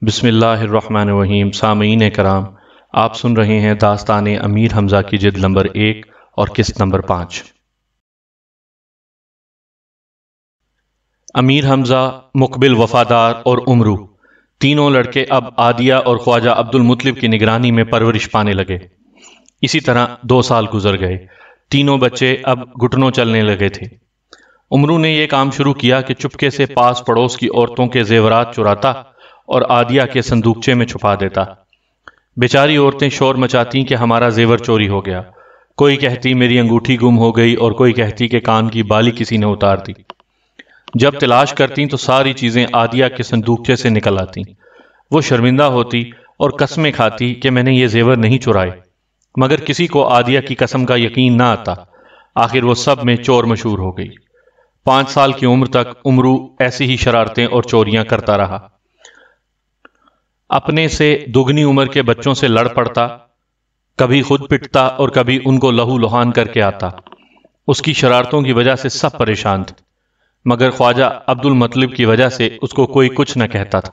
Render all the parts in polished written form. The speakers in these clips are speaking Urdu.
بسم اللہ الرحمن الرحیم۔ سامعین کرام، آپ سن رہے ہیں داستان امیر حمزہ کی جلد نمبر 1 اور قسط نمبر 5۔ امیر حمزہ، مقبل، وفادار اور امرو تینوں لڑکے اب عادیہ اور خواجہ عبد المطلب کی نگرانی میں پرورش پانے لگے۔ اسی طرح 2 سال گزر گئے۔ تینوں بچے اب گھٹنوں چلنے لگے تھے۔ امرو نے یہ کام شروع کیا کہ چپکے سے پاس پڑوس کی عورتوں کے زیورات چراتا اور عادیہ کے صندوقچے میں چھپا دیتا۔ بیچاری عورتیں شور مچاتی کہ ہمارا زیور چوری ہو گیا، کوئی کہتی میری انگوٹھی گم ہو گئی اور کوئی کہتی کہ کان کی بالی کسی نے اتار دی۔ جب تلاش کرتی تو ساری چیزیں عادیہ کے صندوقچے سے نکل آتی۔ وہ شرمندہ ہوتی اور قسمیں کھاتی کہ میں نے یہ زیور نہیں چرائے، مگر کسی کو عادیہ کی قسم کا یقین نہ آتا۔ آخر وہ سب میں چور مشہور ہو گئی۔ 5 سال کی عمر تک امرو ایسی ہی شرارتیں اور چوریاں کرتا رہا۔ اپنے سے دگنی عمر کے بچوں سے لڑ پڑتا، کبھی خود پٹتا اور کبھی ان کو لہو لہان کر کے آتا۔ اس کی شرارتوں کی وجہ سے سب پریشان تھے، مگر خواجہ عبد المطلب کی وجہ سے اس کو کوئی کچھ نہ کہتا تھا۔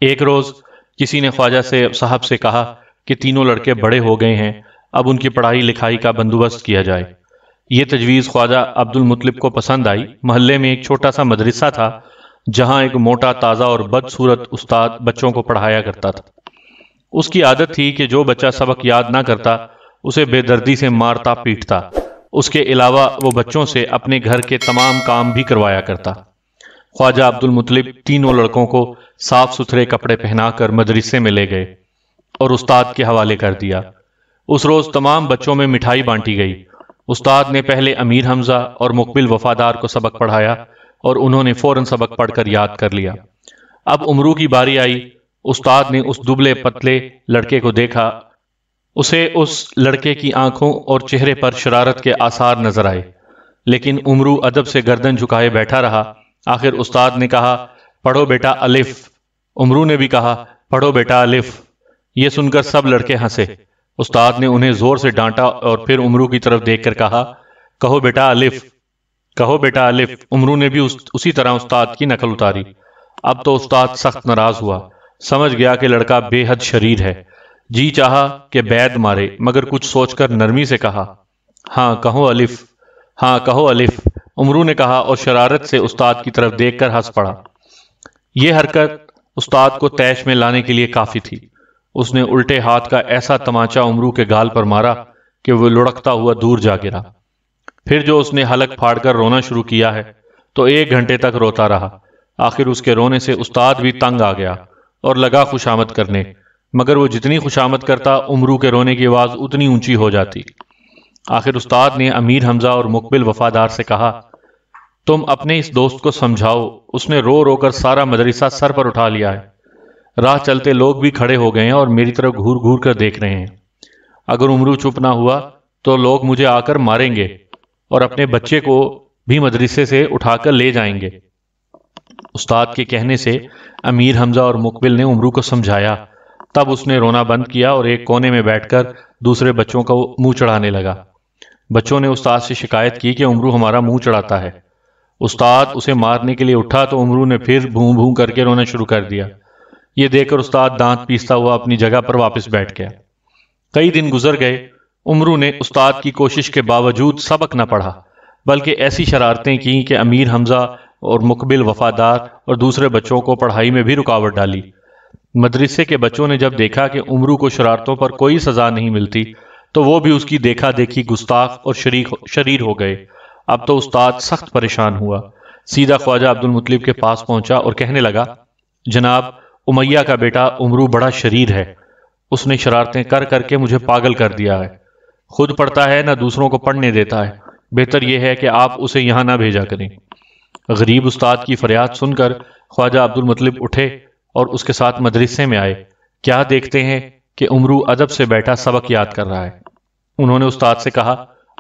ایک روز کسی نے خواجہ صاحب سے کہا کہ تینوں لڑکے بڑے ہو گئے ہیں، اب ان کی پڑھائی لکھائی کا بندوبست کیا جائے۔ یہ تجویز خواجہ عبد المطلب کو پسند آئی۔ محلے میں ایک چھوٹا سا مدرسہ تھا جہاں ایک موٹا تازہ اور بدصورت استاد بچوں کو پڑھایا کرتا تھا۔ اس کی عادت تھی کہ جو بچہ سبق یاد نہ کرتا اسے بے دردی سے مارتا پیٹتا۔ اس کے علاوہ وہ بچوں سے اپنے گھر کے تمام کام بھی کروایا کرتا۔ خواجہ عبد المطلب تینوں لڑکوں کو صاف ستھرے کپڑے پہنا کر مدرسے میں لے گئے اور استاد کے حوالے کر دیا۔ اس روز تمام بچوں میں مٹھائی بانٹی گئی۔ استاد نے پہلے امیر حمزہ اور مقبل وفادار کو سبق پڑھایا اور انہوں نے فوراً سبق پڑھ کر یاد کر لیا۔ اب امرو کی باری آئی۔ استاد نے اس دبلے پتلے لڑکے کو دیکھا۔ اسے اس لڑکے کی آنکھوں اور چہرے پر شرارت کے آثار نظر آئے، لیکن امرو ادب سے گردن جھکائے بیٹھا رہا۔ آخر استاد نے کہا، پڑھو بیٹا الف۔ امرو نے بھی کہا، پڑھو بیٹا الف۔ یہ سن کر سب لڑکے ہنسے۔ استاد نے انہیں زور سے ڈانٹا اور پھر امرو کی طرف دیکھ کر کہا، کہو بیٹا الف، کہو بیٹا الف۔ امرو نے بھی اسی طرح استاد کی نقل اتاری۔ اب تو استاد سخت ناراض ہوا، سمجھ گیا کہ لڑکا بے حد شریر ہے۔ جی چاہا کہ بیدھ مارے، مگر کچھ سوچ کر نرمی سے کہا، ہاں کہو الف، ہاں کہو الف۔ امرو نے کہا اور شرارت سے استاد کی طرف دیکھ کر ہنس پڑا۔ یہ حرکت استاد کو طیش میں لانے کے لیے کافی تھی۔ اس نے الٹے ہاتھ کا ایسا تماچا امرو کے گال پر مارا کہ وہ لڑکتا ہوا دور جا گرا۔ پھر جو اس نے حلق پھاڑ کر رونا شروع کیا ہے تو 1 گھنٹے تک روتا رہا۔ آخر اس کے رونے سے استاد بھی تنگ آ گیا اور لگا خوشامد کرنے، مگر وہ جتنی خوشامد کرتا امرو کے رونے کی آواز اتنی اونچی ہو جاتی۔ آخر استاد نے امیر حمزہ اور مقبل وفادار سے کہا، تم اپنے اس دوست کو سمجھاؤ، اس نے رو رو کر سارا مدرسہ سر پر اٹھا لیا ہے۔ راہ چلتے لوگ بھی کھڑے ہو گئے ہیں اور میری طرف گھور گھور کر دیکھ رہے ہیں۔ اگر امرو چپ نہ ہوا تو لوگ مجھے آ کر ماریں گے اور اپنے بچے کو بھی مدرسے سے اٹھا کر لے جائیں گے۔ استاد کے کہنے سے امیر حمزہ اور مقبل نے امرو کو سمجھایا۔ تب اس نے رونا بند کیا اور ایک کونے میں بیٹھ کر دوسرے بچوں کو منہ چڑھانے لگا۔ بچوں نے استاد سے شکایت کی کہ امرو ہمارا منہ چڑھاتا ہے۔ استاد اسے مارنے کے لیے اٹھا تو امرو نے پھر بھوں بھوں کر کے رونا شروع کر دیا۔ یہ دیکھ کر استاد دانت پیستا ہوا اپنی جگہ پر واپس بیٹھ گیا۔ کئی دن گزر گئے۔ امرو نے استاد کی کوشش کے باوجود سبق نہ پڑھا، بلکہ ایسی شرارتیں کی کہ امیر حمزہ اور مقبل وفادار اور دوسرے بچوں کو پڑھائی میں بھی رکاوٹ ڈالی۔ مدرسے کے بچوں نے جب دیکھا کہ امرو کو شرارتوں پر کوئی سزا نہیں ملتی تو وہ بھی اس کی دیکھا دیکھی گستاخ اور شریر ہو گئے۔ اب تو استاد سخت پریشان ہوا، سیدھا خواجہ عبد المطلب کے پاس پہنچا اور کہنے لگا، جناب امیہ کا بیٹا امرو بڑا شریر ہے، اس نے شرارتیں کر کر کے مجھے پاگل کر دیا ہے، خود پڑھتا ہے نہ دوسروں کو پڑھنے دیتا ہے، بہتر یہ ہے کہ آپ اسے یہاں نہ بھیجا کریں۔ غریب استاد کی فریاد سن کر خواجہ عبد المطلب اٹھے اور اس کے ساتھ مدرسے میں آئے۔ کیا دیکھتے ہیں کہ امرو ادب سے بیٹھا سبق یاد کر رہا ہے۔ انہوں نے استاد سے کہا،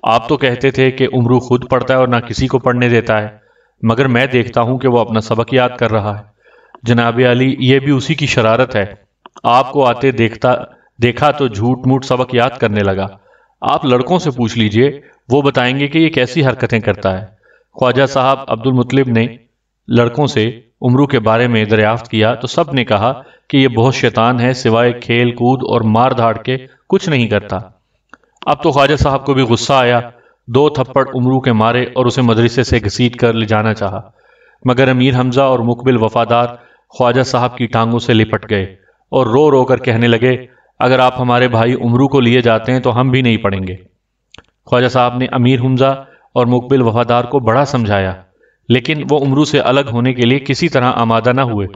آپ تو کہتے تھے کہ امرو خود پڑھتا ہے اور نہ کسی کو پڑھنے دیتا ہے، مگر میں دیکھتا ہوں کہ وہ اپنا سبق یاد کر رہا ہے۔ جناب علی، یہ بھی اسی کی شرارت ہے، آپ کو آتے دیکھا تو جھوٹ موٹ سبق یاد کرنے لگا۔ آپ لڑکوں سے پوچھ لیجئے، وہ بتائیں گے کہ یہ کیسی حرکتیں کرتا ہے۔ خواجہ صاحب عبد المطلب نے لڑکوں سے امرو کے بارے میں دریافت کیا تو سب نے کہا کہ یہ بہت شیطان ہے، سوائے کھیل کود اور مار دھاڑ کے کچھ نہیں کرتا۔ اب تو خواجہ صاحب کو بھی غصہ آیا، 2 تھپڑ امرو کے مارے اور اسے مدرسے سے گھسیٹ کر لے جانا چاہا، مگر امیر حمزہ اور مقبل وفادار خواجہ صاحب کی ٹانگوں سے لپٹ گئے اور رو رو کر کہنے لگے، اگر آپ ہمارے بھائی امرو کو لیے جاتے ہیں تو ہم بھی نہیں پڑیں گے۔ خواجہ صاحب نے امیر حمزہ اور مقبل وفادار کو بڑا سمجھایا، لیکن وہ امرو سے الگ ہونے کے لیے کسی طرح آمادہ نہ ہوئے۔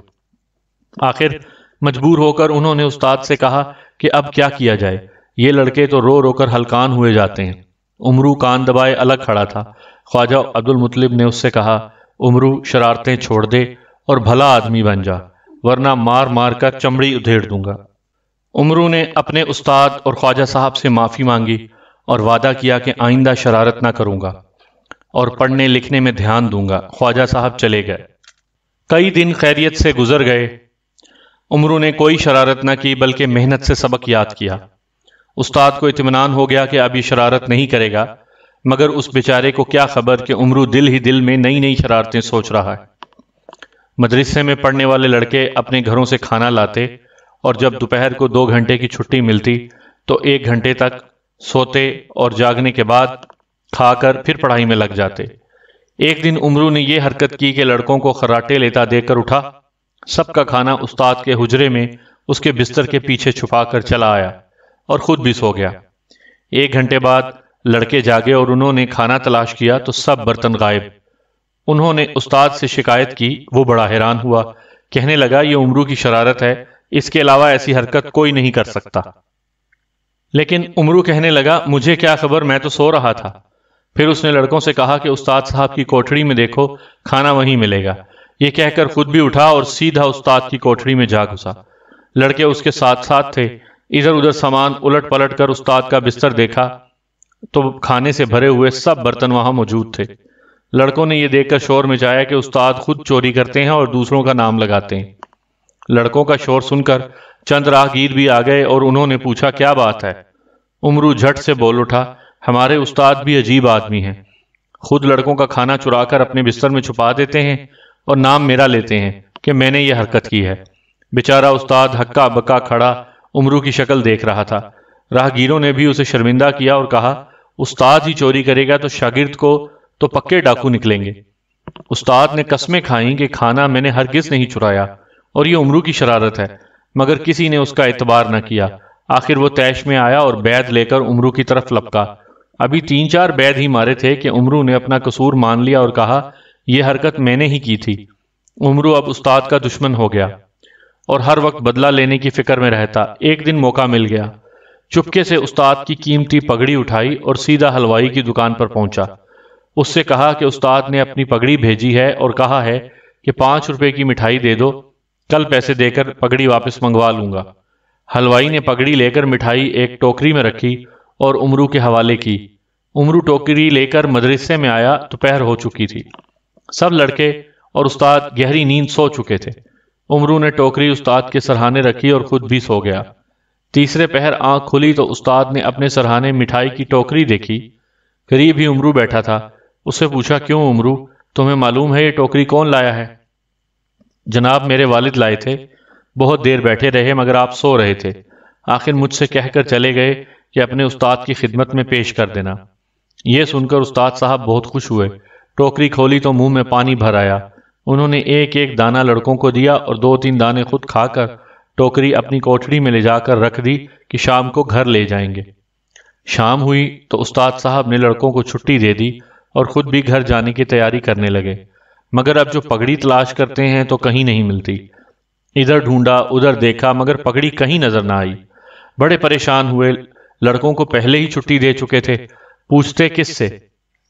آخر مجبور ہو کر انہوں نے استاد سے کہا کہ اب کیا کیا جائے، یہ لڑکے تو رو رو کر ہلکان ہوئے جاتے ہیں۔ امرو کان دبائے الگ کھڑا تھا۔ خواجہ عبدالمطلب نے اس سے کہا، امرو شرارتیں چھوڑ دے اور بھلا آدمی بن جا، ورنہ مار مار کر چمڑی ادھیڑ دوں گا۔ امرو نے اپنے استاد اور خواجہ صاحب سے معافی مانگی اور وعدہ کیا کہ آئندہ شرارت نہ کروں گا اور پڑھنے لکھنے میں دھیان دوں گا۔ خواجہ صاحب چلے گئے۔ کئی دن خیریت سے گزر گئے۔ امرو نے کوئی شرارت نہ کی بلکہ محنت سے سبق یاد کیا۔ استاد کو اطمینان ہو گیا کہ اب یہ شرارت نہیں کرے گا، مگر اس بیچارے کو کیا خبر کہ امرو دل ہی دل میں نئی نئی شرارتیں سوچ رہا ہے۔ مدرسے میں پڑھنے والے لڑکے اپنے گھروں سے کھانا لاتے اور جب دوپہر کو 2 گھنٹے کی چھٹی ملتی تو 1 گھنٹے تک سوتے اور جاگنے کے بعد کھا کر پھر پڑھائی میں لگ جاتے۔ ایک دن امرو نے یہ حرکت کی کہ لڑکوں کو خراٹے لیتا دیکھ کر اٹھا، سب کا کھانا استاد کے حجرے میں اس کے بستر کے پیچھے چھپا کر چلا آیا اور خود بھی سو گیا۔ 1 گھنٹے بعد لڑکے جاگے اور انہوں نے کھانا تلاش کیا تو سب برتن غائب۔ انہوں نے استاد سے شکایت کی، وہ بڑا حیران ہوا، کہنے لگا یہ امرو کی شرارت ہے، اس کے علاوہ ایسی حرکت کوئی نہیں کر سکتا۔ لیکن امرو کہنے لگا، مجھے کیا خبر، میں تو سو رہا تھا۔ پھر اس نے لڑکوں سے کہا کہ استاد صاحب کی کوٹھڑی میں دیکھو، کھانا وہیں ملے گا۔ یہ کہہ کر خود بھی اٹھا اور سیدھا استاد کی کوٹھڑی میں جا گھسا۔ لڑکے اس کے ساتھ ساتھ تھے۔ ادھر ادھر سامان الٹ پلٹ کر استاد کا بستر دیکھا تو کھانے سے بھرے ہوئے سب برتن وہاں موجود تھے۔ لڑکوں نے یہ دیکھ کر شور مچایا کہ استاد خود چوری کرتے ہیں اور دوسروں کا نام لگاتے ہیں۔ لڑکوں کا شور سن کر چند راہگیر بھی آ گئے اور انہوں نے پوچھا، کیا بات ہے؟ امرو جھٹ سے بول اٹھا، ہمارے استاد بھی عجیب آدمی ہیں، خود لڑکوں کا کھانا چرا کر اپنے بستر میں چھپا دیتے ہیں اور نام میرا لیتے ہیں کہ میں نے یہ حرکت کی ہے۔ بیچارہ استاد ہکا بکا کھڑا امرو کی شکل دیکھ رہا تھا۔ راہگیروں نے بھی اسے شرمندہ کیا اور کہا، استاد ہی چوری کرے گا تو شاگرد کو تو پکے ڈاکو نکلیں گے۔ استاد نے قسمیں کھائیں کہ کھانا میں نے ہرگز نہیں چرایا اور یہ امرو کی شرارت ہے، مگر کسی نے اس کا اعتبار نہ کیا۔ آخر وہ طیش میں آیا اور بیعت لے کر امرو کی طرف لپکا۔ ابھی 3-4 بیعت ہی مارے تھے کہ امرو نے اپنا قصور مان لیا اور کہا، یہ حرکت میں نے ہی کی تھی۔ امرو اب استاد کا دشمن ہو گیا اور ہر وقت بدلہ لینے کی فکر میں رہتا۔ ایک دن موقع مل گیا، چپکے سے استاد کی قیمتی پگڑی اٹھائی اور سیدھا حلوائی کی دکان پر پہنچا۔ اس سے کہا کہ استاد نے اپنی پگڑی بھیجی ہے اور کہا ہے کہ 5 روپے کی مٹھائی دے دو، کل پیسے دے کر پگڑی واپس منگوا لوں گا۔ حلوائی نے پگڑی لے کر مٹھائی ایک ٹوکری میں رکھی اور امرو کے حوالے کی۔ امرو ٹوکری لے کر مدرسے میں آیا تو پہر ہو چکی تھی۔ سب لڑکے اور استاد گہری نیند سو چکے تھے۔ امرو نے ٹوکری استاد کے سرہانے رکھی اور خود بھی سو گیا۔ تیسرے پہر آنکھ کھلی تو استاد نے اپنے سرہانے مٹھائی کی ٹوکری دیکھی۔ قریب ہی امرو بیٹھا تھا۔ اس سے پوچھا، کیوں امرو، تمہیں معلوم ہے یہ ٹوکری کون لایا ہے؟ جناب میرے والد لائے تھے، بہت دیر بیٹھے رہے مگر آپ سو رہے تھے، آخر مجھ سے کہہ کر چلے گئے کہ اپنے استاد کی خدمت میں پیش کر دینا۔ یہ سن کر استاد صاحب بہت خوش ہوئے۔ ٹوکری کھولی تو منہ میں پانی بھر آیا۔ انہوں نے ایک ایک دانہ لڑکوں کو دیا اور 2-3 دانے خود کھا کر ٹوکری اپنی کوٹھڑی میں لے جا کر رکھ دی کہ شام کو گھر لے جائیں گے۔ شام ہوئی تو استاد صاحب نے لڑکوں کو چھٹی دے دی اور خود بھی گھر جانے کی تیاری کرنے لگے، مگر اب جو پگڑی تلاش کرتے ہیں تو کہیں نہیں ملتی۔ ادھر ڈھونڈا ادھر دیکھا مگر پگڑی کہیں نظر نہ آئی۔ بڑے پریشان ہوئے، لڑکوں کو پہلے ہی چھٹی دے چکے تھے، پوچھتے کس سے؟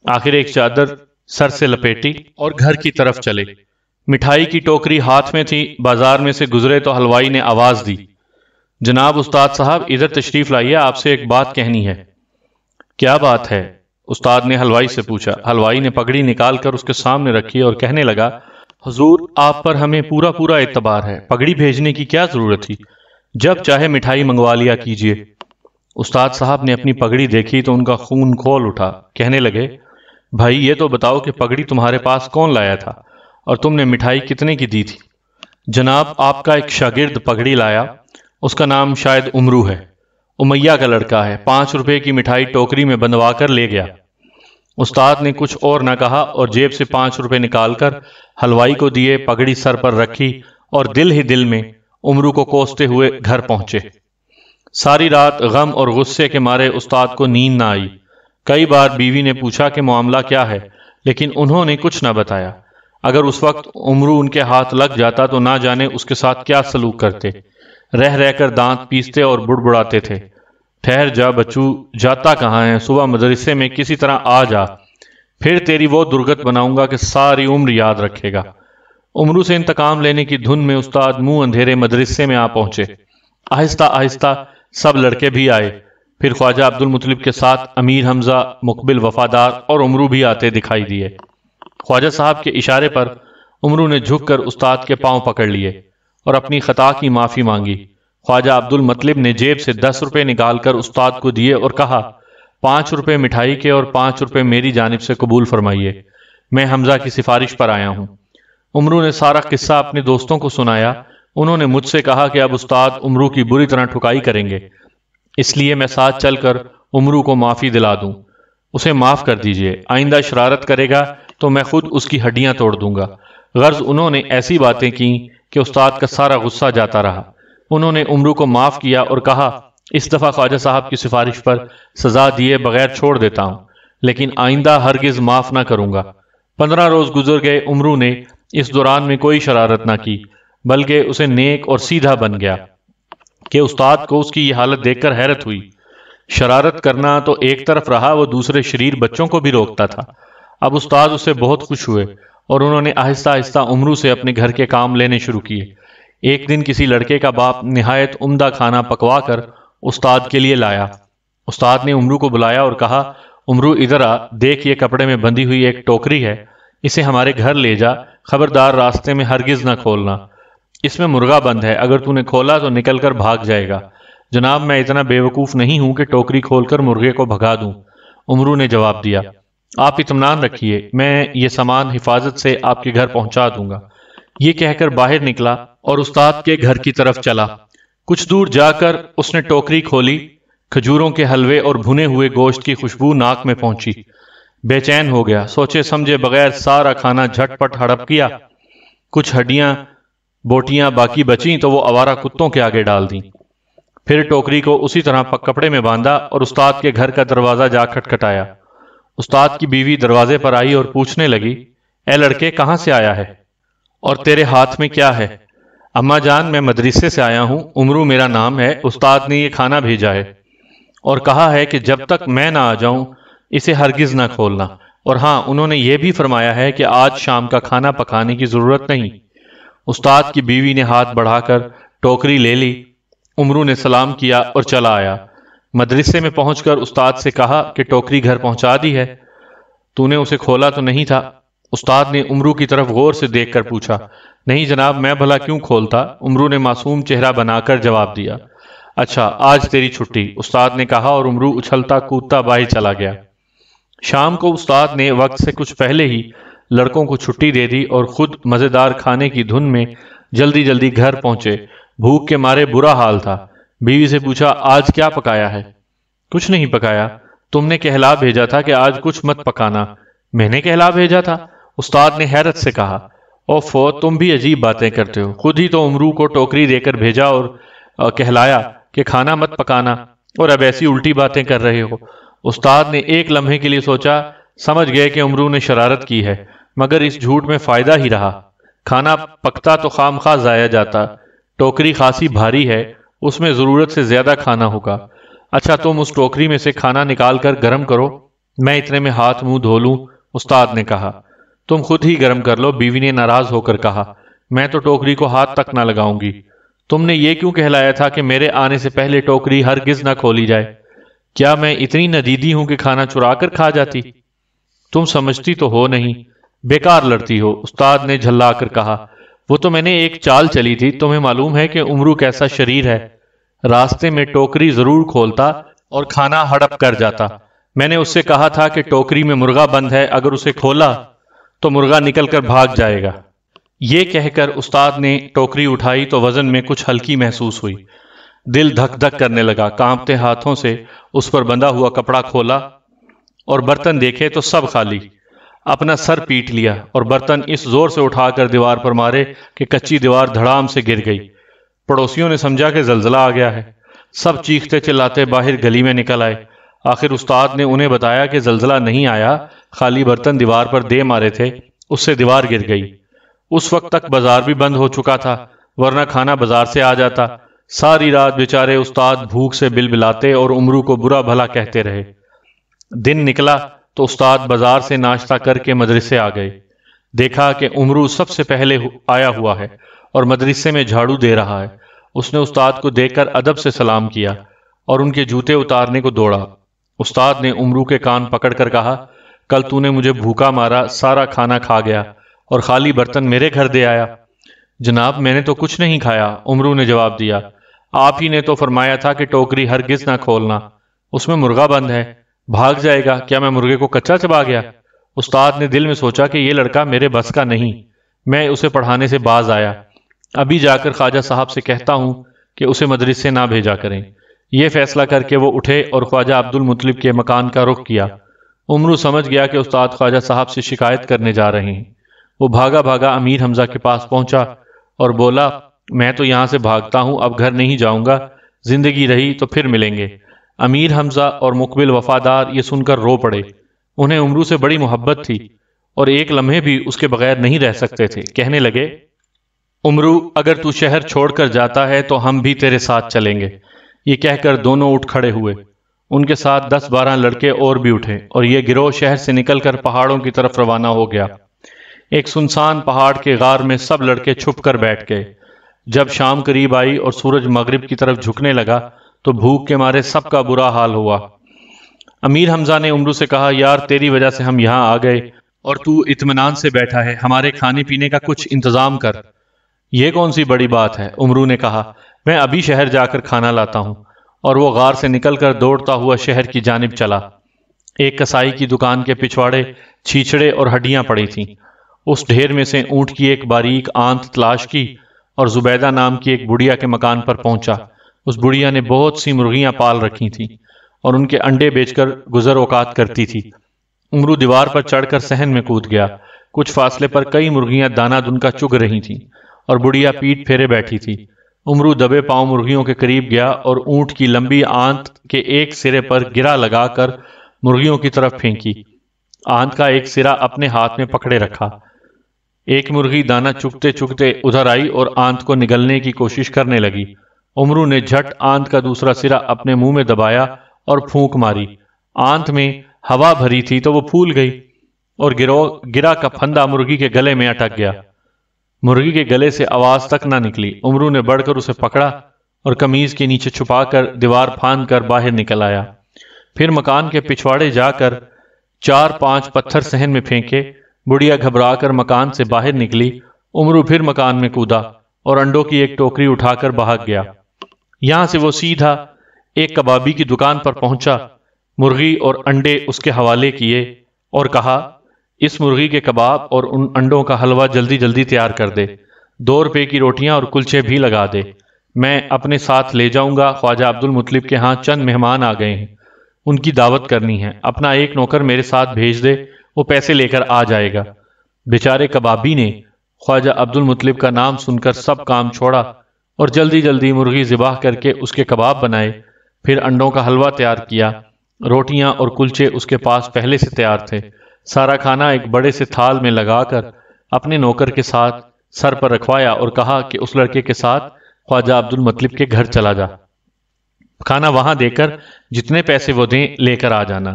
آخر ایک چادر سر سے لپیٹی اور گھر کی طرف چلے۔ مٹھائی کی ٹوکری ہاتھ میں تھی۔ بازار میں سے گزرے تو حلوائی نے آواز دی، جناب استاد صاحب ادھر تشریف لائیے، آپ سے ایک بات کہنی ہے۔ کیا بات ہے؟ استاد نے حلوائی سے پوچھا۔ حلوائی نے پگڑی نکال کر اس کے سامنے رکھی اور کہنے لگا، حضور آپ پر ہمیں پورا اعتبار ہے، پگڑی بھیجنے کی کیا ضرورت تھی، جب چاہے مٹھائی منگوا لیا کیجیے۔ استاد صاحب نے اپنی پگڑی دیکھی تو ان کا خون کھول اٹھا، کہنے لگے، بھائی یہ تو بتاؤ کہ پگڑی تمہارے پاس کون لایا تھا اور تم نے مٹھائی کتنے کی دی تھی؟ جناب آپ کا ایک شاگرد پگڑی لایا، اس کا نام شاید عمرو ہے، امیہ کا لڑکا ہے، 5 روپے کی مٹھائی ٹوکری میں بندوا کر لے گیا۔ استاد نے کچھ اور نہ کہا اور جیب سے 5 روپے نکال کر حلوائی کو دیے، پگڑی سر پر رکھی اور دل ہی دل میں عمرو کو کوستے ہوئے گھر پہنچے۔ ساری رات غم اور غصے کے مارے استاد کو نیند نہ آئی۔ کئی بار بیوی نے پوچھا کہ معاملہ کیا ہے، لیکن انہوں نے کچھ نہ بتایا۔ اگر اس وقت عمرو ان کے ہاتھ لگ جاتا تو نہ جانے اس کے ساتھ کیا سلوک کرتے، رہ رہ کر دانت پیستے اور بڑبڑاتے تھے۔ ٹھہر جا بچو، جاتا کہاں ہے؟ صبح مدرسے میں کسی طرح آ جا، پھر تیری وہ درگت بناؤں گا کہ ساری عمر یاد رکھے گا۔ عمرو سے انتقام لینے کی دھن میں استاد منہ اندھیرے مدرسے میں آ پہنچے۔ آہستہ آہستہ سب لڑکے بھی آئے، پھر خواجہ عبد المطلب کے ساتھ امیر حمزہ، مقبل وفادار اور عمرو بھی آتے دکھائی دیے۔ خواجہ صاحب کے اشارے پر عمرو نے جھک کر استاد کے پاؤں پکڑ لیے اور اپنی خطا کی معافی مانگی۔ خواجہ عبد المطلب نے جیب سے 10 روپے نکال کر استاد کو دیے اور کہا، 5 روپے مٹھائی کے اور 5 روپے میری جانب سے قبول فرمائیے، میں حمزہ کی سفارش پر آیا ہوں۔ عمرو نے سارا قصہ اپنے دوستوں کو سنایا۔ انہوں نے مجھ سے کہا کہ اب استاد عمرو کی بری طرح ٹھکائی کریں گے، اس لیے میں ساتھ چل کر عمرو کو معافی دلا دوں۔ اسے معاف کر دیجئے، آئندہ شرارت کرے گا تو میں خود اس کی ہڈیاں توڑ دوں گا۔ غرض انہوں نے ایسی باتیں کی کہ استاد کا سارا غصہ جاتا رہا۔ انہوں نے عمرو کو معاف کیا اور کہا، اس دفعہ خواجہ صاحب کی سفارش پر سزا دیے بغیر چھوڑ دیتا ہوں، لیکن آئندہ ہرگز معاف نہ کروں گا۔ 15 روز گزر گئے، عمرو نے اس دوران میں کوئی شرارت نہ کی، بلکہ اسے نیک اور سیدھا بن گیا کہ استاد کو اس کی یہ حالت دیکھ کر حیرت ہوئی۔ شرارت کرنا تو ایک طرف رہا، وہ دوسرے شریر بچوں کو بھی روکتا تھا۔ اب استاد اس سے بہت خوش ہوئے اور انہوں نے آہستہ آہستہ عمرو سے اپنے گھر کے کام لینے شروع کیے۔ ایک دن کسی لڑکے کا باپ نہایت عمدہ کھانا پکوا کر استاد کے لیے لایا۔ استاد نے عمرو کو بلایا اور کہا، عمرو ادھر آ، دیکھ یہ کپڑے میں بندھی ہوئی ایک ٹوکری ہے، اسے ہمارے گھر لے جا، خبردار راستے میں ہرگز نہ کھولنا، اس میں مرغا بند ہے، اگر تو نے کھولا تو نکل کر بھاگ جائے گا۔ جناب میں اتنا بے وقوف نہیں ہوں کہ ٹوکری کھول کر مرغے کو بھگا دوں، عمرو نے جواب دیا۔ آپ اطمینان رکھیے، میں یہ سامان حفاظت سے آپ کے گھر پہنچا دوں گا۔ یہ کہہ کر باہر نکلا اور استاد کے گھر کی طرف چلا۔ کچھ دور جا کر اس نے ٹوکری کھولی، کھجوروں کے حلوے اور بھنے ہوئے گوشت کی خوشبو ناک میں پہنچی۔ بے چین ہو گیا، سوچے سمجھے بغیر سارا کھانا جھٹ پٹ ہڑپ کیا۔ کچھ ہڈیاں بوٹیاں باقی بچیں تو وہ آوارہ کتوں کے آگے ڈال دیں۔ پھر ٹوکری کو اسی طرح کپڑے میں باندھا اور استاد کے گھر کا دروازہ جا کھٹکھٹایا۔ استاد کی بیوی دروازے پر آئی اور پوچھنے لگی، اے لڑکے کہاں سے آیا ہے اور تیرے ہاتھ میں کیا ہے؟ اماں جان میں مدرسے سے آیا ہوں، عمرو میرا نام ہے، استاد نے یہ کھانا بھیجا ہے اور کہا ہے کہ جب تک میں نہ آ جاؤں اسے ہرگز نہ کھولنا، اور ہاں انہوں نے یہ بھی فرمایا ہے کہ آج شام کا کھانا پکانے کی ضرورت نہیں۔ استاد کی بیوی نے ہاتھ بڑھا کر ٹوکری لے لی۔ عمرو نے سلام کیا اور چلا آیا۔ مدرسے میں پہنچ کر استاد سے کہا کہ ٹوکری گھر پہنچا دی ہے، تو نے اسے کھولا تو نہیں تھا؟ استاد نے عمرو کی طرف غور سے دیکھ کر پوچھا۔ نہیں جناب، میں بھلا کیوں کھولتا؟ عمرو نے معصوم چہرہ بنا کر جواب دیا۔ اچھا آج تیری چھٹی، استاد نے کہا اور عمرو اچھلتا کودتا باہر چلا گیا۔ شام کو استاد نے وقت سے کچھ پہلے ہی لڑکوں کو چھٹی دے دی اور خود مزیدار کھانے کی دھن میں جلدی جلدی گھر پہنچے۔ بھوک کے مارے برا حال تھا۔ بیوی سے پوچھا، آج کیا پکایا ہے؟ کچھ نہیں پکایا، تم نے کہلا بھیجا تھا کہ آج کچھ مت پکانا۔ میں نے کہلا بھیجا تھا؟ استاد نے حیرت سے کہا۔ اوفو، تم بھی عجیب باتیں کرتے ہو، خود ہی تو عمرو کو ٹوکری دے کر بھیجا اور کہلایا کہ کھانا مت پکانا، اور اب ایسی الٹی باتیں کر رہے ہو۔ استاد نے ایک لمحے کے لیے سوچا، سمجھ گئے کہ عمرو نے شرارت کی ہے، مگر اس جھوٹ میں فائدہ ہی رہا۔ کھانا پکتا تو خام خواہ ضائع جاتا، ٹوکری خاصی بھاری ہے، اس میں ضرورت سے زیادہ کھانا ہوگا۔ اچھا تم اس ٹوکری میں سے کھانا نکال کر گرم کرو، میں اتنے میں ہاتھ منہ دھو لوں، استاد نے کہا۔ تم خود ہی گرم کر لو، بیوی نے ناراض ہو کر کہا، میں تو ٹوکری کو ہاتھ تک نہ لگاؤں گی۔ تم نے یہ کیوں کہلایا تھا کہ میرے آنے سے پہلے ٹوکری ہرگز نہ کھولی جائے؟ کیا میں اتنی ندیدی ہوں کہ کھانا چرا کر کھا جاتی؟ تم سمجھتی تو ہو نہیں، بیکار لڑتی ہو، استاد نے جھلا کر کہا۔ وہ تو میں نے ایک چال چلی تھی، تمہیں معلوم ہے کہ عمرو کیسا شریر ہے، راستے میں ٹوکری ضرور کھولتا اور کھانا ہڑپ کر جاتا۔ میں نے اس سے کہا تھا کہ ٹوکری میں مرغا بند ہے، اگر اسے کھولا تو مرغا نکل کر بھاگ جائے گا۔ یہ کہہ کر استاد نے ٹوکری اٹھائی تو وزن میں کچھ ہلکی محسوس ہوئی۔ دل دھک دھک کرنے لگا۔ کانپتے ہاتھوں سے اس پر بندھا ہوا کپڑا کھولا اور برتن دیکھے تو سب خالی۔ اپنا سر پیٹ لیا اور برتن اس زور سے اٹھا کر دیوار پر مارے کہ کچی دیوار دھڑام سے گر گئی۔ پڑوسیوں نے سمجھا کہ زلزلہ آ گیا ہے۔ سب چیختے چلاتے باہر گلی میں نکل آئے۔ آخر استاد نے انہیں بتایا کہ زلزلہ نہیں آیا، خالی برتن دیوار پر دے مارے تھے، اس سے دیوار گر گئی۔ اس وقت تک بازار بھی بند ہو چکا تھا، ورنہ کھانا بازار سے آ جاتا۔ ساری رات بیچارے استاد بھوک سے بلبلاتے اور عمرو کو برا بھلا کہتے رہے۔ دن نکلا تو استاد بازار سے ناشتہ کر کے مدرسے آ گئے۔ دیکھا کہ عمرو سب سے پہلے آیا ہوا ہے اور مدرسے میں جھاڑو دے رہا ہے۔ اس نے استاد کو دیکھ کر ادب سے سلام کیا اور ان کے جوتے اتارنے کو دوڑا۔ استاد نے عمرو کے کان پکڑ کر کہا، کل تو نے مجھے بھوکا مارا، سارا کھانا کھا گیا اور خالی برتن میرے گھر دے آیا۔ جناب میں نے تو کچھ نہیں کھایا، عمرو نے جواب دیا۔ آپ ہی نے تو فرمایا تھا کہ ٹوکری ہرگز نہ کھولنا، اس میں مرغا بند ہے، بھاگ جائے گا۔ کیا میں مرغے کو کچا چبا گیا؟ استاد نے دل میں سوچا کہ یہ لڑکا میرے بس کا نہیں، میں اسے پڑھانے سے باز آیا۔ ابھی جا کر خواجہ صاحب سے کہتا ہوں کہ اسے مدرسے نہ بھیجا کریں۔ یہ فیصلہ کر کے وہ اٹھے اور خواجہ عبد المطلب کے مکان کا رخ کیا۔ عمرو سمجھ گیا کہ استاد خواجہ صاحب سے شکایت کرنے جا رہے ہیں۔ وہ بھاگا بھاگا امیر حمزہ کے پاس پہنچا اور بولا، میں تو یہاں سے بھاگتا ہوں، اب گھر نہیں جاؤں گا، زندگی رہی تو پھر ملیں گے۔ امیر حمزہ اور مقبل وفادار یہ سن کر رو پڑے۔ انہیں عمرو سے بڑی محبت تھی اور ایک لمحے بھی اس کے بغیر نہیں رہ سکتے تھے۔ کہنے لگے، عمرو اگر تو شہر چھوڑ کر جاتا ہے تو ہم بھی تیرے ساتھ چلیں گے۔ یہ کہہ کر دونوں اٹھ کھڑے ہوئے۔ ان کے ساتھ 10-12 لڑکے اور بھی اٹھے اور یہ گروہ شہر سے نکل کر پہاڑوں کی طرف روانہ ہو گیا۔ ایک سنسان پہاڑ کے غار میں سب لڑکے چھپ کر بیٹھ گئے۔ جب شام قریب آئی اور سورج مغرب کی طرف جھکنے لگا تو بھوک کے مارے سب کا برا حال ہوا۔ امیر حمزہ نے عمرو سے کہا، یار تیری وجہ سے ہم یہاں آ گئے اور تو اطمینان سے بیٹھا ہے، ہمارے کھانے پینے کا کچھ انتظام کر۔ یہ کون سی بڑی بات ہے، عمرو نے کہا، میں ابھی شہر جا کر کھانا لاتا ہوں۔ اور وہ غار سے نکل کر دوڑتا ہوا شہر کی جانب چلا۔ ایک کسائی کی دکان کے پچھواڑے چھیچڑے اور ہڈیاں پڑی تھیں۔ اس ڈھیر میں سے اونٹ کی ایک باریک آنت تلاش کی اور زبیدہ نام کی ایک بڑھیا کے مکان پر پہنچا۔ اس بڑھیا نے بہت سی مرغیاں پال رکھی تھیں اور ان کے انڈے بیچ کر گزر اوقات کرتی تھی۔ عمرو دیوار پر چڑھ کر صحن میں کود گیا۔ کچھ فاصلے پر کئی مرغیاں دانا دن کا چگ رہی تھیں اور بڑھیا پیٹ پھیرے بیٹھی تھی۔ عمرو دبے پاؤں مرغیوں کے قریب گیا اور اونٹ کی لمبی آنت کے ایک سرے پر گرا لگا کر مرغیوں کی طرف پھینکی۔ آنت کا ایک سرا اپنے ہاتھ میں پکڑے رکھا۔ ایک مرغی دانا چگتے چگتے ادھر آئی اور آنت کو نگلنے کی کوشش کرنے لگی۔ عمرو نے جھٹ آنت کا دوسرا سرا اپنے منہ میں دبایا اور پھونک ماری۔ آنت میں ہوا بھری تھی تو وہ پھول گئی اور گرا کا پھندا مرغی کے گلے میں اٹک گیا۔ مرغی کے گلے سے آواز تک نہ نکلی۔ عمرو نے بڑھ کر اسے پکڑا اور قمیض کے نیچے چھپا کر دیوار پھاند کر باہر نکل آیا۔ پھر مکان کے پچھواڑے جا کر 4-5 پتھر صحن میں پھینکے۔ بڑھیا گھبرا کر مکان سے باہر نکلی۔ عمرو پھر مکان میں کودا اور انڈوں کی ایک ٹوکری اٹھا کر بھاگ گیا۔ یہاں سے وہ سیدھا ایک کبابی کی دکان پر پہنچا، مرغی اور انڈے اس کے حوالے کیے اور کہا، اس مرغی کے کباب اور ان انڈوں کا حلوہ جلدی جلدی تیار کر دے، 2 روپے کی روٹیاں اور کلچے بھی لگا دے، میں اپنے ساتھ لے جاؤں گا۔ خواجہ عبد المطلب کے ہاں چند مہمان آ گئے ہیں، ان کی دعوت کرنی ہے، اپنا ایک نوکر میرے ساتھ بھیج دے، وہ پیسے لے کر آ جائے گا۔ بیچارے کبابی نے خواجہ عبد المطلب کا نام سن کر سب کام چھوڑا اور جلدی جلدی مرغی ذبح کر کے اس کے کباب بنائے، پھر انڈوں کا حلوہ تیار کیا۔ روٹیاں اور کلچے اس کے پاس پہلے سے تیار تھے۔ سارا کھانا ایک بڑے سے تھال میں لگا کر اپنے نوکر کے ساتھ سر پر رکھوایا اور کہا کہ اس لڑکے کے ساتھ خواجہ عبد المطلب کے گھر چلا جا، کھانا وہاں دے کر جتنے پیسے وہ دیں لے کر آ جانا۔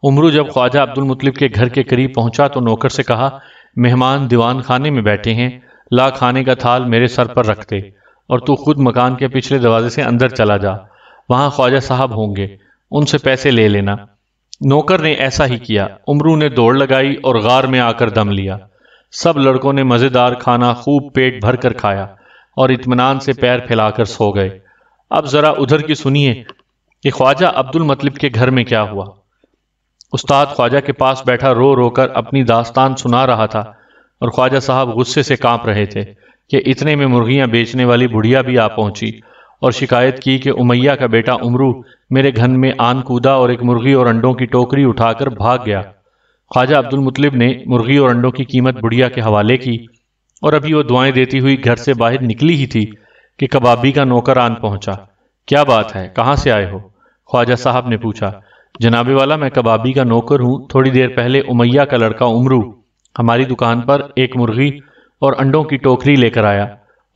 عمرو جب خواجہ عبد المطلب کے گھر کے قریب پہنچا تو نوکر سے کہا، مہمان دیوان خانے میں بیٹھے ہیں، لا کھانے کا تھال میرے سر پر رکھ دے اور تو خود مکان کے پچھلے دروازے سے اندر چلا جا، وہاں خواجہ صاحب ہوں گے، ان سے پیسے لے لینا۔ نوکر نے ایسا ہی کیا۔ عمرو نے دوڑ لگائی اور غار میں آ کر دم لیا۔ سب لڑکوں نے مزیدار کھانا خوب پیٹ بھر کر کھایا اور اطمینان سے پیر پھیلا کر سو گئے۔ اب ذرا ادھر کی سنیے کہ خواجہ عبد المطلب کے گھر میں کیا ہوا۔ استاد خواجہ کے پاس بیٹھا رو رو کر اپنی داستان سنا رہا تھا اور خواجہ صاحب غصے سے کانپ رہے تھے کہ اتنے میں مرغیاں بیچنے والی بڑھیا بھی آ پہنچی اور شکایت کی کہ امیہ کا بیٹا امرو میرے گھر میں آن کودا اور ایک مرغی اور انڈوں کی ٹوکری اٹھا کر بھاگ گیا۔ خواجہ عبد المطلب نے مرغی اور انڈوں کی قیمت بڑھیا کے حوالے کی اور ابھی وہ دعائیں دیتی ہوئی گھر سے باہر نکلی ہی تھی کہ کبابی کا نوکر آن پہنچا۔ کیا بات ہے، کہاں سے آئے ہو؟ خواجہ صاحب نے پوچھا۔ جناب والا، میں کبابی کا نوکر ہوں۔ تھوڑی دیر پہلے امیہ کا لڑکا امرو ہماری دکان پر ایک مرغی اور انڈوں کی ٹوکری لے کر آیا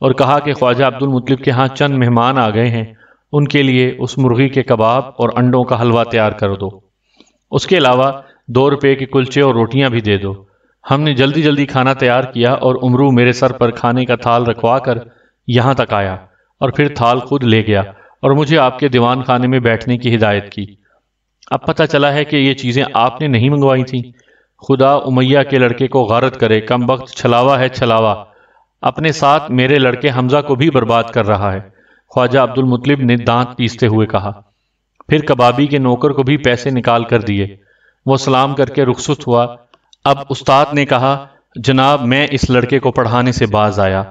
اور کہا کہ خواجہ عبد المطلب کے ہاں چند مہمان آ گئے ہیں، ان کے لیے اس مرغی کے کباب اور انڈوں کا حلوہ تیار کر دو، اس کے علاوہ 2 روپے کے کلچے اور روٹیاں بھی دے دو۔ ہم نے جلدی جلدی کھانا تیار کیا اور امرو میرے سر پر کھانے کا تھال رکھوا کر یہاں تک آیا اور پھر تھال خود لے گیا اور مجھے آپ کے دیوان خانے میں بیٹھنے کی ہدایت کی۔ اب پتہ چلا ہے کہ یہ چیزیں آپ نے نہیں منگوائی تھیں۔ خدا امیہ کے لڑکے کو غارت کرے، کم بخت چھلاوا ہے چھلاوا، اپنے ساتھ میرے لڑکے حمزہ کو بھی برباد کر رہا ہے، خواجہ عبد المطلب نے دانت پیستے ہوئے کہا۔ پھر کبابی کے نوکر کو بھی پیسے نکال کر دیے۔ وہ سلام کر کے رخصت ہوا۔ اب استاد نے کہا، جناب میں اس لڑکے کو پڑھانے سے باز آیا،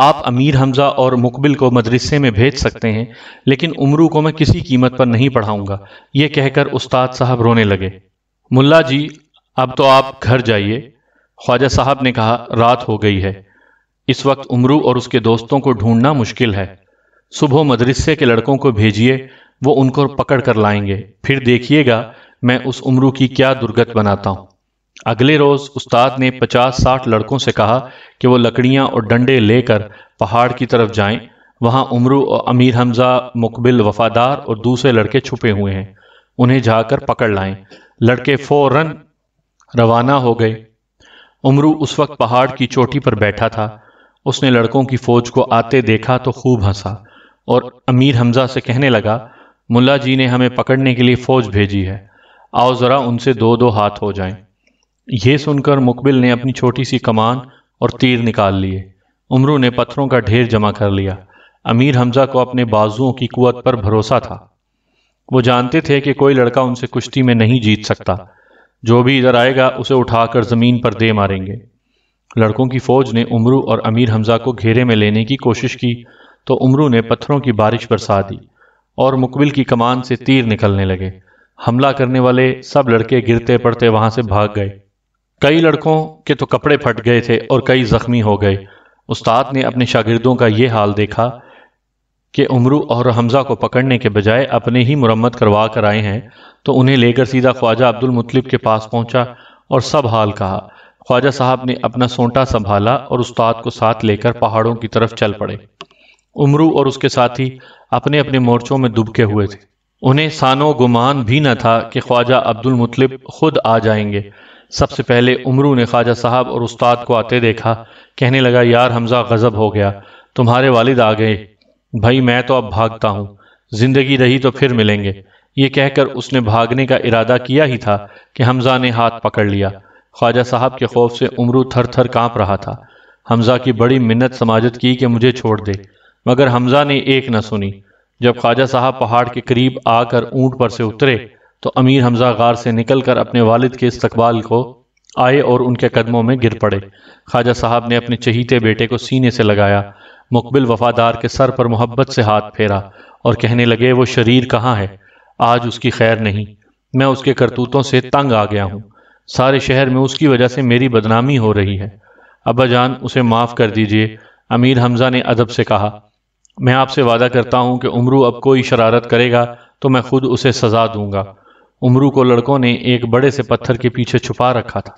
آپ امیر حمزہ اور مقبل کو مدرسے میں بھیج سکتے ہیں، لیکن امرو کو میں کسی قیمت پر نہیں پڑھاؤں گا۔ یہ کہہ کر استاد صاحب رونے لگے۔ ملا جی اب تو آپ گھر جائیے، خواجہ صاحب نے کہا، رات ہو گئی ہے، اس وقت امرو اور اس کے دوستوں کو ڈھونڈنا مشکل ہے، صبح مدرسے کے لڑکوں کو بھیجیے، وہ ان کو پکڑ کر لائیں گے، پھر دیکھیے گا میں اس امرو کی کیا درگت بناتا ہوں۔ اگلے روز استاد نے 50-60 لڑکوں سے کہا کہ وہ لکڑیاں اور ڈنڈے لے کر پہاڑ کی طرف جائیں، وہاں امرو اور امیر حمزہ، مقبل، وفادار اور دوسرے لڑکے چھپے ہوئے ہیں، انہیں جا کر پکڑ لائیں۔ لڑکے فوراً روانہ ہو گئے۔ امرو اس وقت پہاڑ کی چوٹی پر بیٹھا تھا۔ اس نے لڑکوں کی فوج کو آتے دیکھا تو خوب ہنسا اور امیر حمزہ سے کہنے لگا، ملا جی نے ہمیں پکڑنے کے لیے فوج بھیجی ہے، آؤ ذرا ان سے 2-2 ہاتھ ہو جائیں۔ یہ سن کر مقبل نے اپنی چھوٹی سی کمان اور تیر نکال لیے۔ امرو نے پتھروں کا ڈھیر جمع کر لیا۔ امیر حمزہ کو اپنے بازوؤں کی قوت پر بھروسہ تھا۔ وہ جانتے تھے کہ کوئی لڑکا ان سے کشتی میں نہیں جیت سکتا، جو بھی ادھر آئے گا اسے اٹھا کر زمین پر دے ماریں گے۔ لڑکوں کی فوج نے امرو اور امیر حمزہ کو گھیرے میں لینے کی کوشش کی تو امرو نے پتھروں کی بارش برسا دی اور مقبل کی کمان سے تیر نکلنے لگے۔ حملہ کرنے والے سب لڑکے گرتے پڑتے وہاں سے بھاگ گئے۔ کئی لڑکوں کے تو کپڑے پھٹ گئے تھے اور کئی زخمی ہو گئے۔ استاد نے اپنے شاگردوں کا یہ حال دیکھا کہ امرو اور حمزہ کو پکڑنے کے بجائے اپنے ہی مرمت کروا کر آئے ہیں، تو انہیں لے کر سیدھا خواجہ عبد المطلب کے پاس پہنچا اور سب حال کہا۔ خواجہ صاحب نے اپنا سونٹا سنبھالا اور استاد کو ساتھ لے کر پہاڑوں کی طرف چل پڑے۔ امرو اور اس کے ساتھی اپنے اپنے مورچوں میں دبکے ہوئے تھے۔ انہیں سانو گمان بھی نہ تھا کہ خواجہ عبد المطلب خود آ جائیں گے۔ سب سے پہلے امرو نے خواجہ صاحب اور استاد کو آتے دیکھا، کہنے لگا، یار حمزہ غضب ہو گیا، تمہارے والد آ گئے، بھائی میں تو اب بھاگتا ہوں، زندگی رہی تو پھر ملیں گے۔ یہ کہہ کر اس نے بھاگنے کا ارادہ کیا ہی تھا کہ حمزہ نے ہاتھ پکڑ لیا۔ خواجہ صاحب کے خوف سے امرو تھر تھر کانپ رہا تھا۔ حمزہ کی بڑی منت سماجت کی کہ مجھے چھوڑ دے، مگر حمزہ نے ایک نہ سنی۔ جب خواجہ صاحب پہاڑ کے قریب آ کر اونٹ پر سے اترے تو امیر حمزہ غار سے نکل کر اپنے والد کے استقبال کو آئے اور ان کے قدموں میں گر پڑے۔ خواجہ صاحب نے اپنے چہیتے بیٹے کو سینے سے لگایا، مقبل وفادار کے سر پر محبت سے ہاتھ پھیرا اور کہنے لگے، وہ شریر کہاں ہے؟ آج اس کی خیر نہیں، میں اس کے کرتوتوں سے تنگ آ گیا ہوں، سارے شہر میں اس کی وجہ سے میری بدنامی ہو رہی ہے، ابا جان اسے معاف کر دیجئے۔ امیر حمزہ نے ادب سے کہا، میں آپ سے وعدہ کرتا ہوں کہ امرو اب کوئی شرارت کرے گا تو میں خود اسے سزا دوں گا۔ امرو کو لڑکوں نے ایک بڑے سے پتھر کے پیچھے چھپا رکھا تھا۔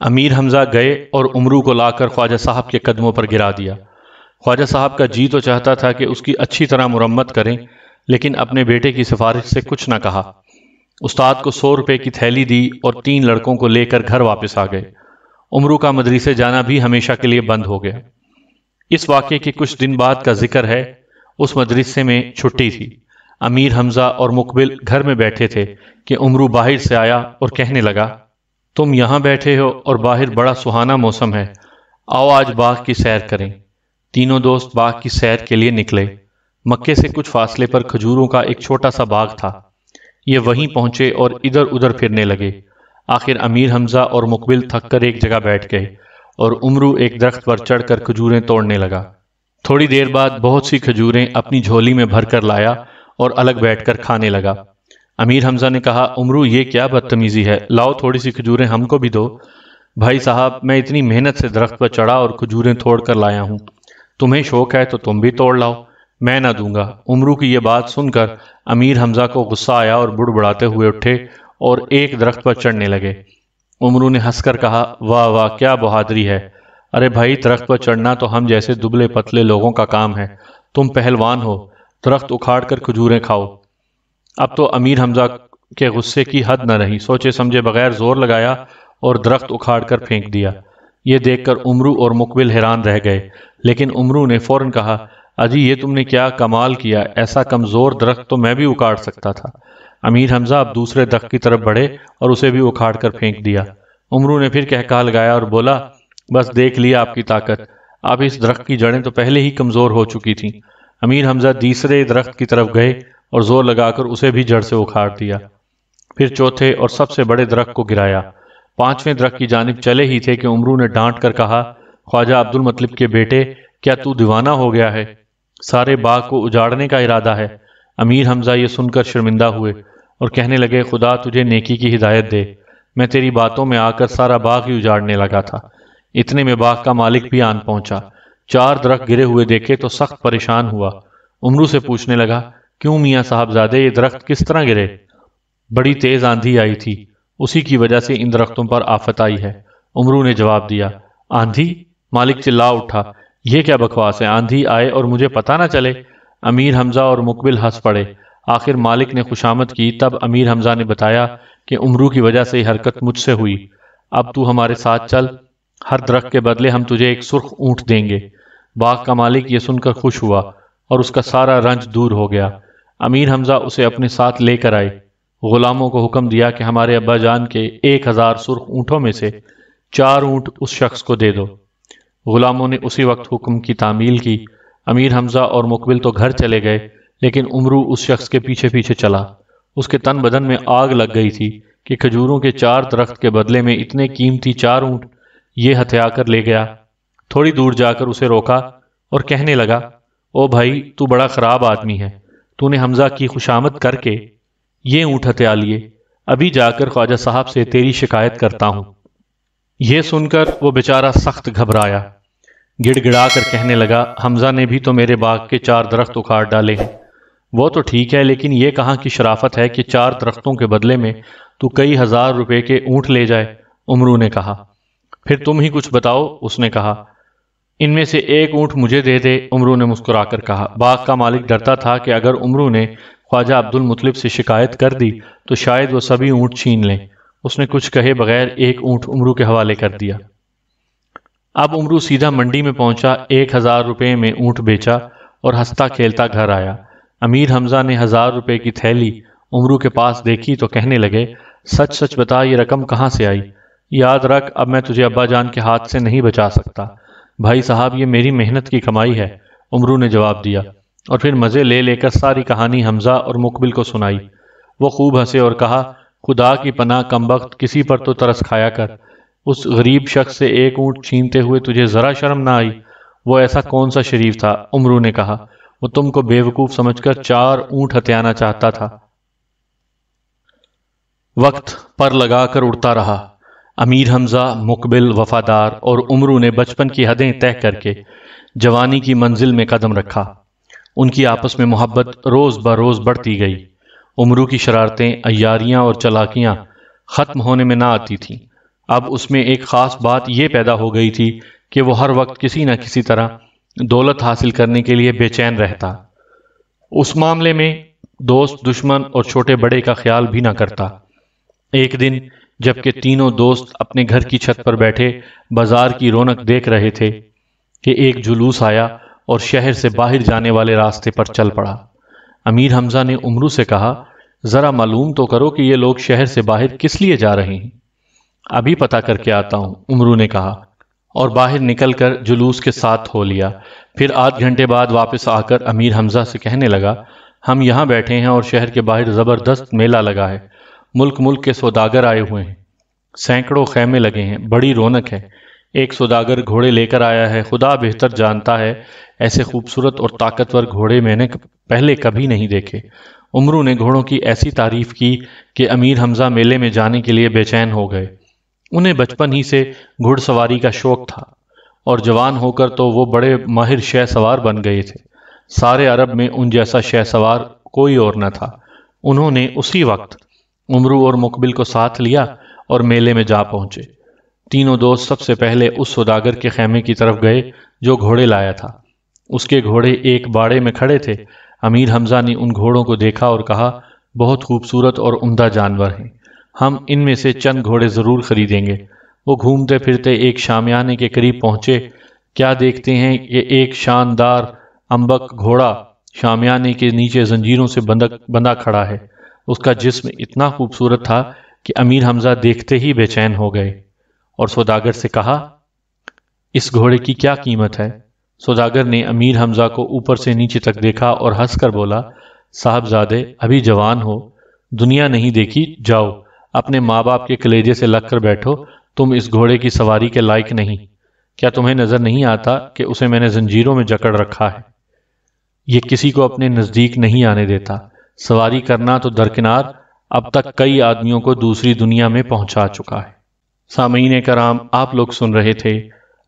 امیر حمزہ گئے اور امرو کو لا کر خواجہ صاحب کے قدموں پر گرا دیا۔ خواجہ صاحب کا جی تو چاہتا تھا کہ اس کی اچھی طرح مرمت کریں، لیکن اپنے بیٹے کی سفارش سے کچھ نہ کہا۔ استاد کو 100 روپے کی تھیلی دی اور 3 لڑکوں کو لے کر گھر واپس آ گئے۔ امرو کا مدرسے جانا بھی ہمیشہ کے لیے بند ہو گیا۔ اس واقعے کے کچھ دن بعد کا ذکر ہے۔ اس مدرسے میں چھٹی تھی۔ امیر حمزہ اور مقبل گھر میں بیٹھے تھے کہ امرو باہر سے آیا اور کہنے لگا، تم یہاں بیٹھے ہو اور باہر بڑا سہانا موسم ہے، آؤ آج باغ کی سیر کریں۔ تینوں دوست باغ کی سیر کے لیے نکلے۔ مکے سے کچھ فاصلے پر کھجوروں کا ایک چھوٹا سا باغ تھا۔ یہ وہیں پہنچے اور ادھر ادھر پھرنے لگے۔ آخر امیر حمزہ اور مقبل تھک کر ایک جگہ بیٹھ گئے اور امرو ایک درخت پر چڑھ کر کھجوریں توڑنے لگا۔ تھوڑی دیر بعد بہت سی کھجوریں اپنی جھولی میں بھر کر لایا اور الگ بیٹھ کر کھانے لگا۔ امیر حمزہ نے کہا، امرو یہ کیا بدتمیزی ہے، لاؤ تھوڑی سی کھجوریں ہم کو بھی دو۔ بھائی صاحب، میں اتنی محنت سے درخت پر چڑھا اور کھجوریں توڑ کر لایا ہوں، تمہیں شوق ہے تو تم بھی توڑ لاؤ، میں نہ دوں گا۔ امرو کی یہ بات سن کر امیر حمزہ کو غصہ آیا اور بڑبڑاتے ہوئے اٹھے اور ایک درخت پر چڑھنے لگے۔ امرو نے ہنس کر کہا، واہ واہ، کیا بہادری ہے، ارے بھائی درخت پر چڑھنا تو ہم جیسے دبلے پتلے لوگوں کا کام ہے، تم پہلوان ہو، درخت اکھاڑ کر کھجوریں کھاؤ۔ اب تو امیر حمزہ کے غصے کی حد نہ رہی، سوچے سمجھے بغیر زور لگایا اور درخت اکھاڑ کر پھینک دیا۔ یہ دیکھ کر امرو اور مقبل حیران رہ گئے، لیکن امرو نے فوراً کہا، اجی یہ تم نے کیا کمال کیا، ایسا کمزور درخت تو میں بھی اکھاڑ سکتا تھا۔ امیر حمزہ اب دوسرے درخت کی طرف بڑھے اور اسے بھی اکھاڑ کر پھینک دیا۔ امرو نے پھر کہکہا لگایا اور بولا، بس دیکھ لیا آپ کی طاقت، اب اس درخت کی جڑیں تو پہلے ہی کمزور ہو چکی تھیں۔ امیر حمزہ تیسرے درخت کی طرف گئے اور زور لگا کر اسے بھی جڑ سے اکھاڑ دیا۔ پھر چوتھے اور سب سے بڑے درخت کو گرایا۔ پانچویں درخت کی جانب چلے ہی تھے کہ امرو نے ڈانٹ کر کہا، خواجہ عبد المطلب کے بیٹے، کیا تو دیوانہ ہو گیا ہے، سارے باغ کو اجاڑنے کا ارادہ ہے؟ امیر حمزہ یہ سن کر شرمندہ ہوئے اور کہنے لگے، خدا تجھے نیکی کی ہدایت دے، میں تیری باتوں میں آ کر سارا باغ ہی اجاڑنے لگا تھا۔ اتنے میں باغ کا مالک بھی آن پہنچا، 4 درخت گرے ہوئے دیکھے تو سخت پریشان ہوا۔ امرو سے پوچھنے لگا، کیوں میاں صاحب زادے، یہ درخت کس طرح گرے؟ بڑی تیز آندھی آئی تھی، اسی کی وجہ سے ان درختوں پر آفت آئی ہے۔ امرو نے جواب دیا۔ آندھی؟ مالک چلا اٹھا، یہ کیا بکواس ہے، آندھی آئے اور مجھے پتہ نہ چلے؟ امیر حمزہ اور مقبل ہنس پڑے۔ آخر مالک نے خوشامد کی، تب امیر حمزہ نے بتایا کہ امرو کی وجہ سے یہ حرکت مجھ سے ہوئی، اب تو ہمارے ساتھ چل، ہر درخت کے بدلے ہم تجھے ایک سرخ اونٹ دیں گے۔ باغ کا مالک یہ سن کر خوش ہوا اور اس کا سارا رنج دور ہو گیا۔ امیر حمزہ اسے اپنے ساتھ لے کر آئے، غلاموں کو حکم دیا کہ ہمارے ابا جان کے 1000 سرخ اونٹوں میں سے 4 اونٹ اس شخص کو دے دو۔ غلاموں نے اسی وقت حکم کی تعمیل کی۔ امیر حمزہ اور مقبل تو گھر چلے گئے، لیکن امرو اس شخص کے پیچھے پیچھے چلا۔ اس کے تن بدن میں آگ لگ گئی تھی کہ کھجوروں کے 4 درخت کے بدلے میں اتنے قیمتی 4 اونٹ یہ ہتھیا کر لے گیا۔ تھوڑی دور جا کر اسے روکا اور کہنے لگا، او بھائی، تو بڑا خراب آدمی ہے، تو نے حمزہ کی خوشامد کر کے یہ اونٹ ہتھیا لیے، ابھی جا کر خواجہ صاحب سے تیری شکایت کرتا ہوں۔ یہ سن کر وہ بیچارہ سخت گھبرایا، گڑ گڑا کر کہنے لگا، حمزہ نے بھی تو میرے باغ کے 4 درخت اکھاڑ ڈالے ہیں۔ وہ تو ٹھیک ہے، لیکن یہ کہاں کی شرافت ہے کہ 4 درختوں کے بدلے میں تو کئی ہزار روپے کے اونٹ لے جائے؟ امرو نے کہا۔ پھر تم ہی کچھ بتاؤ، اس نے کہا۔ ان میں سے ایک اونٹ مجھے دے دے، امرو نے مسکرا کر کہا۔ باغ کا مالک ڈرتا تھا کہ اگر امرو نے خواجہ عبد المطلب سے شکایت کر دی تو شاید وہ سبھی اونٹ چھین لیں۔ اس نے کچھ کہے بغیر ایک اونٹ امرو کے حوالے کر دیا۔ اب امرو سیدھا منڈی میں پہنچا، 1000 روپے میں اونٹ بیچا اور ہنستا کھیلتا گھر آیا۔ امیر حمزہ نے 1000 روپے کی تھیلی امرو کے پاس دیکھی تو کہنے لگے، سچ سچ بتا، یہ رقم کہاں سے آئی؟ یاد رکھ، اب میں تجھے ابا جان کے ہاتھ سے نہیں بچا سکتا۔ بھائی صاحب، یہ میری محنت کی کمائی ہے، امرو نے جواب دیا، اور پھر مزے لے لے کر ساری کہانی حمزہ اور مقبل کو سنائی۔ وہ خوب ہنسے اور کہا، خدا کی پناہ کمبخت، کسی پر تو ترس کھایا کر، اس غریب شخص سے ایک اونٹ چھینتے ہوئے تجھے ذرا شرم نہ آئی؟ وہ ایسا کون سا شریف تھا؟ امرو نے کہا، وہ تم کو بیوقوف سمجھ کر 4 اونٹ ہتھیانا چاہتا تھا۔ وقت پر لگا کر اڑتا رہا۔ امیر حمزہ، مقبل، وفادار اور امرو نے بچپن کی حدیں طے کر کے جوانی کی منزل میں قدم رکھا۔ ان کی آپس میں محبت روز بروز بڑھتی گئی۔ امرو کی شرارتیں، عیاریاں اور چالاکیاں ختم ہونے میں نہ آتی تھیں۔ اب اس میں ایک خاص بات یہ پیدا ہو گئی تھی کہ وہ ہر وقت کسی نہ کسی طرح دولت حاصل کرنے کے لیے بے چین رہتا۔ اس معاملے میں دوست، دشمن اور چھوٹے بڑے کا خیال بھی نہ کرتا۔ ایک دن جبکہ تینوں دوست اپنے گھر کی چھت پر بیٹھے بازار کی رونق دیکھ رہے تھے کہ ایک جلوس آیا اور شہر سے باہر جانے والے راستے پر چل پڑا۔ امیر حمزہ نے امرو سے کہا، ذرا معلوم تو کرو کہ یہ لوگ شہر سے باہر کس لیے جا رہے ہیں۔ ابھی پتہ کر کے آتا ہوں، امرو نے کہا، اور باہر نکل کر جلوس کے ساتھ ہو لیا۔ پھر آدھ گھنٹے بعد واپس آ کر امیر حمزہ سے کہنے لگا، ہم یہاں بیٹھے ہیں اور شہر کے باہر زبردست میلہ لگا ہے، ملک ملک کے سوداگر آئے ہوئے ہیں، سینکڑوں خیمے لگے ہیں، بڑی رونق ہے۔ ایک سوداگر گھوڑے لے کر آیا ہے، خدا بہتر جانتا ہے ایسے خوبصورت اور طاقتور گھوڑے میں نے پہلے کبھی نہیں دیکھے۔ عمرو نے گھوڑوں کی ایسی تعریف کی کہ امیر حمزہ میلے میں جانے کے لیے بے چین ہو گئے۔ انہیں بچپن ہی سے گھڑ سواری کا شوق تھا اور جوان ہو کر تو وہ بڑے ماہر شہ سوار بن گئے تھے۔ سارے عرب میں ان جیسا شہ سوار کوئی اور نہ تھا۔ انہوں نے اسی وقت عمرو اور مقبل کو ساتھ لیا اور میلے میں جا پہنچے۔ تینوں دوست سب سے پہلے اس سوداگر کے خیمے کی طرف گئے جو گھوڑے لایا تھا۔ اس کے گھوڑے ایک باڑے میں کھڑے تھے۔ امیر حمزہ نے ان گھوڑوں کو دیکھا اور کہا، بہت خوبصورت اور عمدہ جانور ہیں، ہم ان میں سے چند گھوڑے ضرور خریدیں گے۔ وہ گھومتے پھرتے ایک شامیانے کے قریب پہنچے۔ کیا دیکھتے ہیں کہ ایک شاندار امبک گھوڑا شامیانے کے نیچے زنجیروں سے بندھا کھڑا ہے۔ اس کا جسم اتنا خوبصورت تھا کہ امیر حمزہ دیکھتے ہی بے چین ہو گئے اور سوداگر سے کہا، اس گھوڑے کی کیا قیمت ہے؟ سوداگر نے امیر حمزہ کو اوپر سے نیچے تک دیکھا اور ہنس کر بولا، صاحبزادے ابھی جوان ہو، دنیا نہیں دیکھی، جاؤ اپنے ماں باپ کے کلیجے سے لگ کر بیٹھو، تم اس گھوڑے کی سواری کے لائق نہیں۔ کیا تمہیں نظر نہیں آتا کہ اسے میں نے زنجیروں میں جکڑ رکھا ہے؟ یہ کسی کو اپنے نزدیک نہیں آنے دیتا۔ سواری کرنا تو درکنار، اب تک کئی آدمیوں کو دوسری دنیا میں پہنچا چکا ہے۔ سامعین کرام، آپ لوگ سن رہے تھے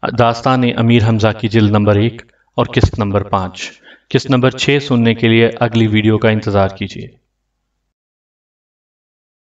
داستان امیر حمزہ کی جلد نمبر 1 اور قسط نمبر 5۔ قسط نمبر 6 سننے کے لیے اگلی ویڈیو کا انتظار کیجیے۔